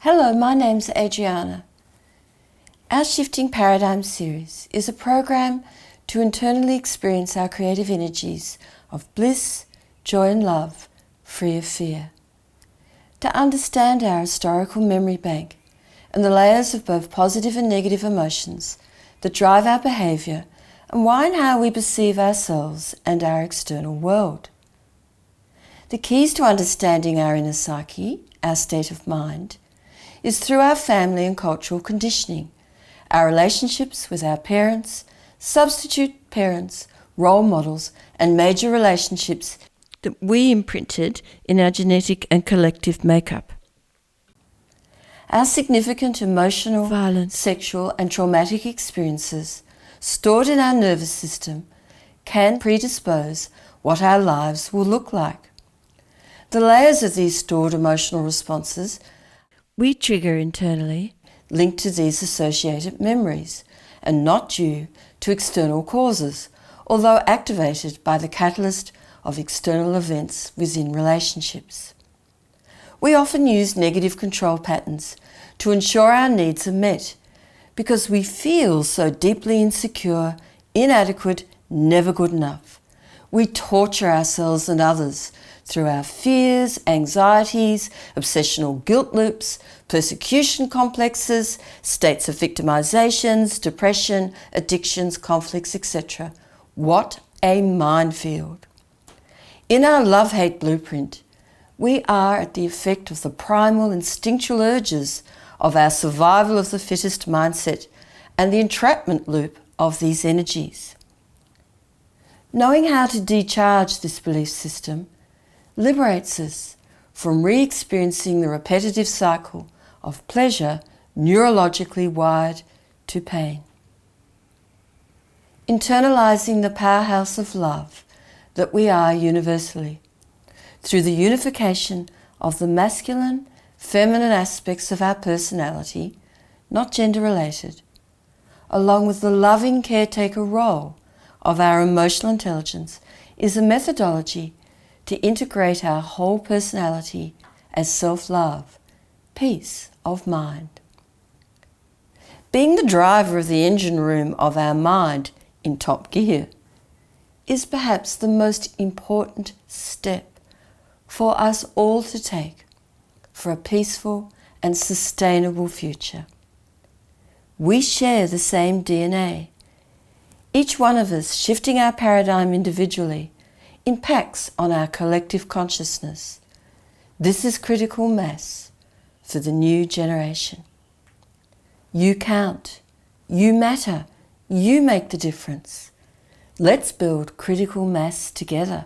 Hello, my name's Adriana. Our Shifting Paradigm series is a program to internally experience our creative energies of bliss, joy and love, free of fear. To understand our historical memory bank and the layers of both positive and negative emotions that drive our behaviour and why and how we perceive ourselves and our external world. The keys to understanding our inner psyche, our state of mind, is through our family and cultural conditioning, our relationships with our parents, substitute parents, role models, and major relationships that we imprinted in our genetic and collective makeup. Our significant emotional, violent, sexual, and traumatic experiences stored in our nervous system can predispose what our lives will look like. The layers of these stored emotional responses we trigger internally linked to these associated memories and not due to external causes, although activated by the catalyst of external events within relationships. We often use negative control patterns to ensure our needs are met because we feel so deeply insecure, inadequate, never good enough. We torture ourselves and others through our fears, anxieties, obsessional guilt loops, persecution complexes, states of victimizations, depression, addictions, conflicts, etc. What a minefield. In our love-hate blueprint, we are at the effect of the primal instinctual urges of our survival of the fittest mindset and the entrapment loop of these energies. Knowing how to decharge this belief system liberates us from re-experiencing the repetitive cycle of pleasure neurologically wired to pain. Internalizing the powerhouse of love that we are universally through the unification of the masculine, feminine aspects of our personality, not gender-related, along with the loving caretaker role of our emotional intelligence, is a methodology to integrate our whole personality as self-love, peace of mind. Being the driver of the engine room of our mind in top gear is perhaps the most important step for us all to take for a peaceful and sustainable future. We share the same DNA. Each one of us shifting our paradigm individually impacts on our collective consciousness. This is critical mass for the new generation. You count, you matter, you make the difference. Let's build critical mass together.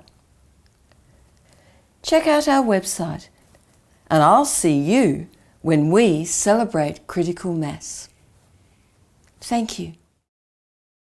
Check out our website and I'll see you when we celebrate critical mass. Thank you.